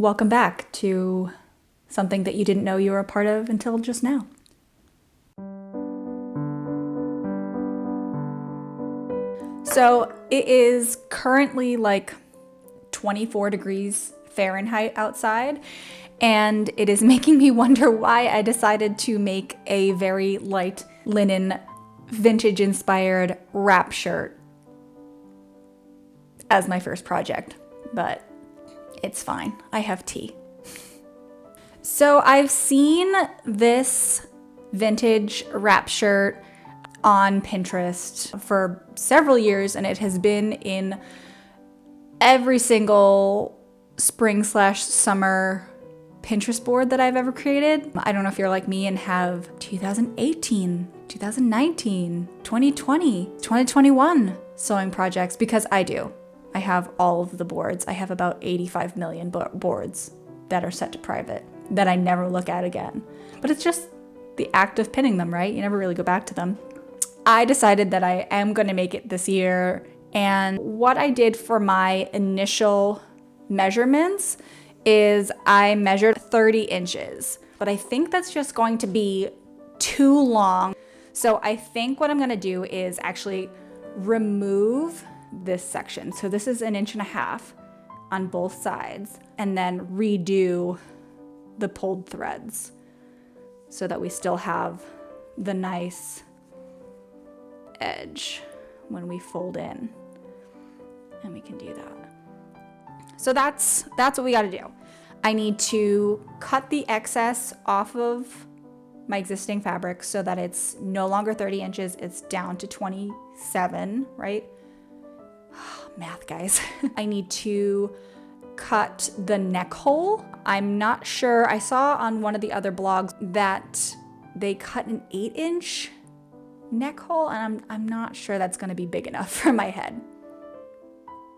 Welcome back to something that you didn't know you were a part of until just now. So it is currently like 24 degrees Fahrenheit outside, and it is making me wonder why I decided to make a very light linen, vintage inspired wrap shirt as my first project, but it's fine. I have tea. So I've seen this vintage wrap shirt on Pinterest for several years, and it has been in every single spring/summer Pinterest board that I've ever created. I don't know if you're like me and have 2018, 2019, 2020, 2021 sewing projects, because I do. I have all of the boards. I have about 85 million boards that are set to private that I never look at again. But it's just the act of pinning them, right? You never really go back to them. I decided that I am going to make it this year, and what I did for my initial measurements is I measured 30 inches, but I think that's just going to be too long. So I think what I'm going to do is actually remove this section. So this is 1.5 inches on both sides, and then redo the pulled threads so that we still have the nice edge when we fold in, and we can do that. So that's what we got to do. I need to cut the excess off of my existing fabric so that it's no longer 30 inches, it's down to 27, right? Math, guys. I need to cut the neck hole. I'm not sure, I saw on one of the other blogs that they cut an 8-inch neck hole, and I'm not sure that's going to be big enough for my head.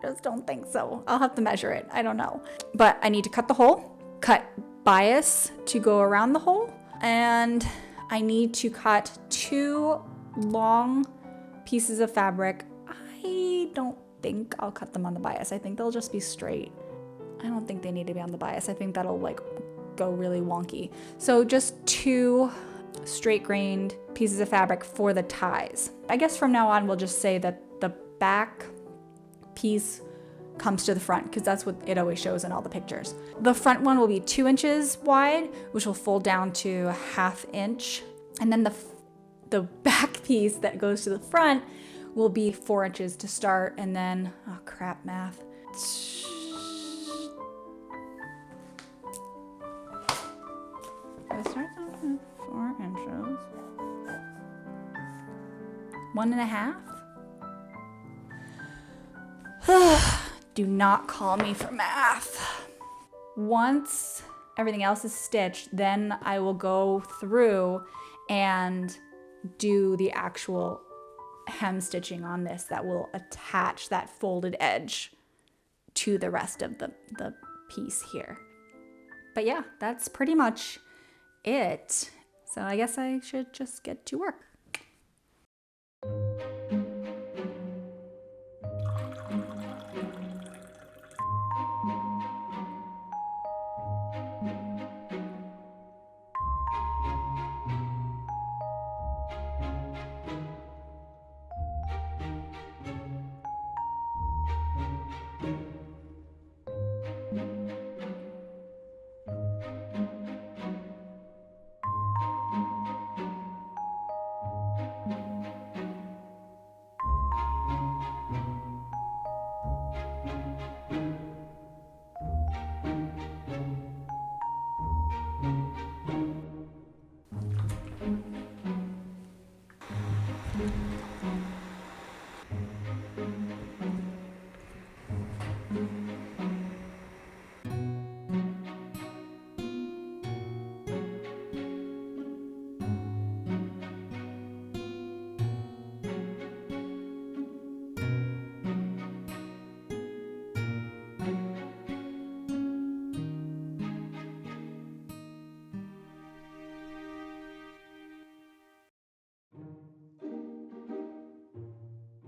Just don't think so. I'll have to measure it. I don't know. But I need to cut the hole, cut bias to go around the hole, and I need to cut 2 long pieces of fabric. I don't think I'll cut them on the bias. I think they'll just be straight. I don't think they need to be on the bias. I think that'll like go really wonky. So just 2 straight grained pieces of fabric for the ties. I guess from now on we'll just say that the back piece comes to the front, because that's what it always shows in all the pictures. The front one will be 2 inches wide, which will fold down to 1/2 inch. And then the back piece that goes to the front will be 4 inches to start, and then, oh crap, math. It starts at 4 inches. 1.5. Do not call me for math. Once everything else is stitched, then I will go through and do the actual hem stitching on this that will attach that folded edge to the rest of the piece here. But yeah, that's pretty much it. So I guess I should just get to work.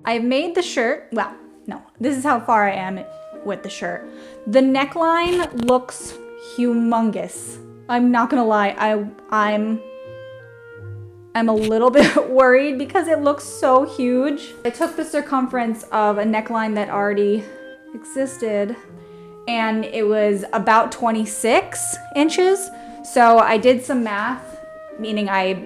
I've made the shirt, well, no, this is how far I am with the shirt. The neckline looks humongous. I'm not gonna lie, I'm a little bit worried because it looks so huge. I took the circumference of a neckline that already existed and it was about 26 inches. So I did some math, meaning I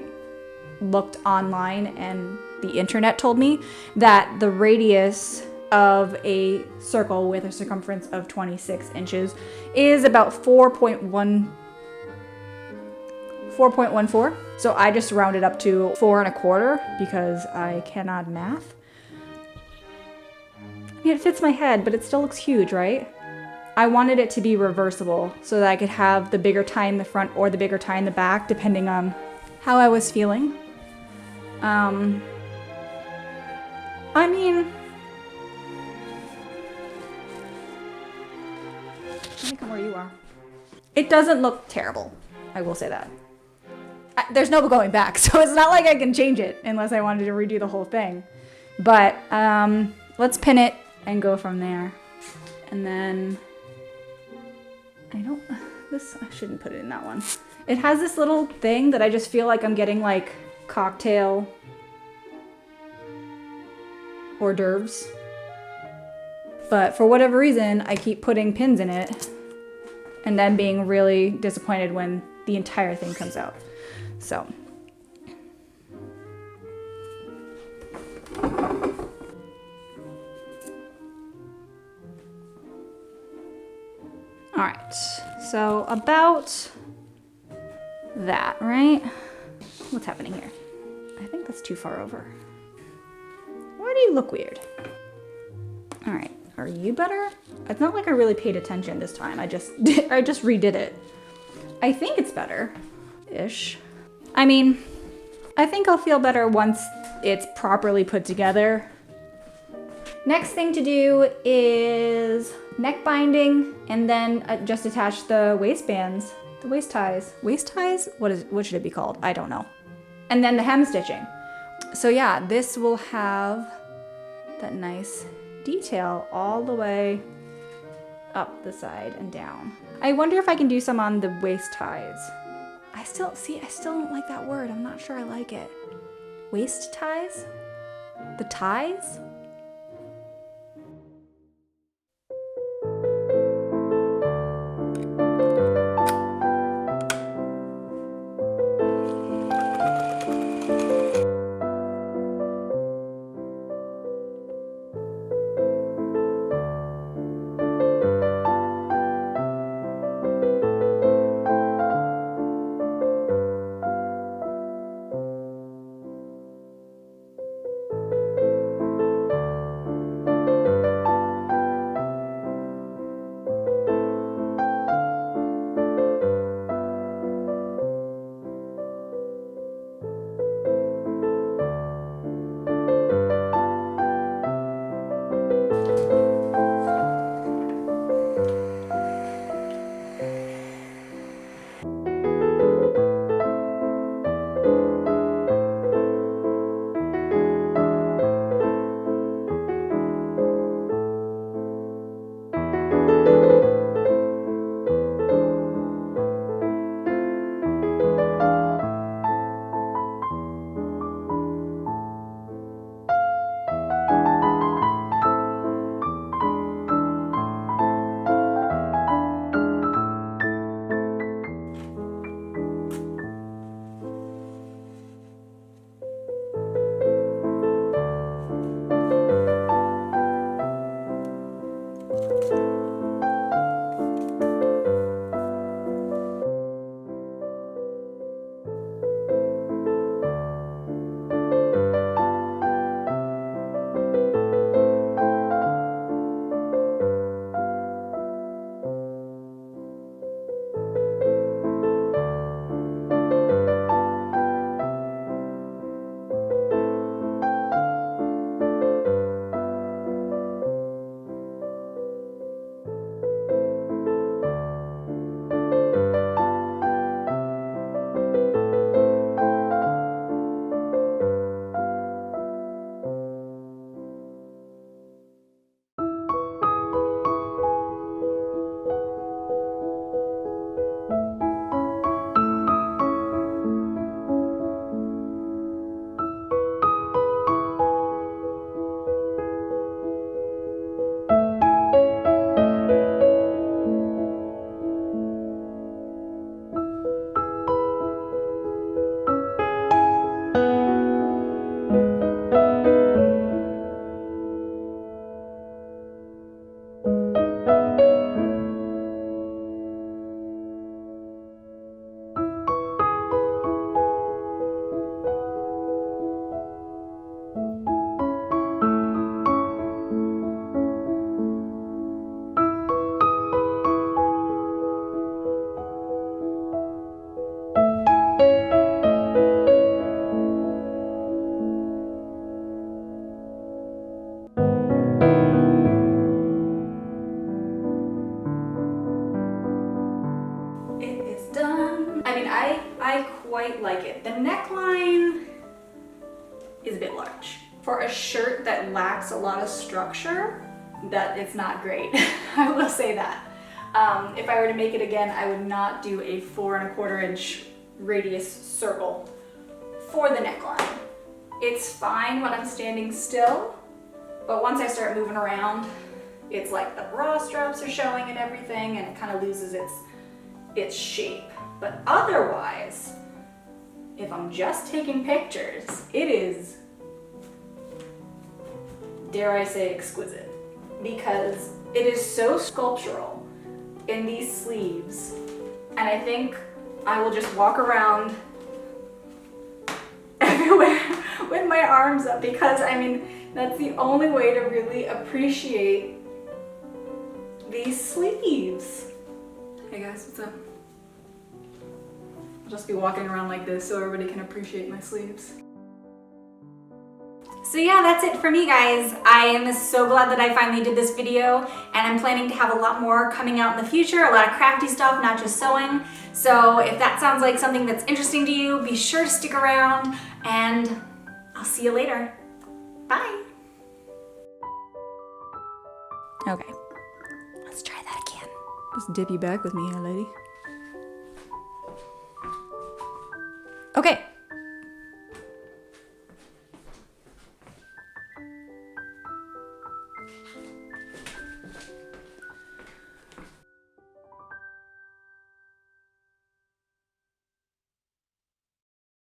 looked online and the internet told me that the radius of a circle with a circumference of 26 inches is about 4.14. So I just rounded up to 4.25 because I cannot math. I mean, it fits my head, but it still looks huge, right? I wanted it to be reversible so that I could have the bigger tie in the front or the bigger tie in the back, depending on how I was feeling. I mean, let me come where you are. It doesn't look terrible. I will say that. There's no going back, so it's not like I can change it unless I wanted to redo the whole thing. But let's pin it and go from there. And then I shouldn't put it in that one. It has this little thing that I just feel like I'm getting like cocktail hors d'oeuvres. But for whatever reason, I keep putting pins in it and then being really disappointed when the entire thing comes out. So. All right, so about that, right? What's happening here? I think that's too far over. Why do you look weird? All right, are you better? It's not like I really paid attention this time. I just redid it. I think it's better-ish. I mean, I think I'll feel better once it's properly put together. Next thing to do is neck binding and then just attach the waistbands, the waist ties. Waist ties? What should it be called? I don't know. And then the hem stitching. So yeah, this will have that nice detail all the way up the side and down. I wonder if I can do some on the waist ties. I still don't like that word. I'm not sure I like it. Waist ties? The ties? I mean, I quite like it. The neckline is a bit large. For a shirt that lacks a lot of structure, that it's not great. I will say that. If I were to make it again, I would not do a 4 1/4 inch radius circle for the neckline. It's fine when I'm standing still, but once I start moving around, it's like the bra straps are showing and everything, and it kind of loses its shape. But otherwise, if I'm just taking pictures, it is, dare I say, exquisite, because it is so sculptural in these sleeves, and I think I will just walk around everywhere with my arms up, because I mean, that's the only way to really appreciate these sleeves. Hey guys, what's up? I'll just be walking around like this so everybody can appreciate my sleeves. So yeah, that's it for me, guys. I am so glad that I finally did this video, and I'm planning to have a lot more coming out in the future, a lot of crafty stuff, not just sewing. So if that sounds like something that's interesting to you, be sure to stick around, and I'll see you later. Bye. Okay, let's try that again. Just dip you back with me here, lady.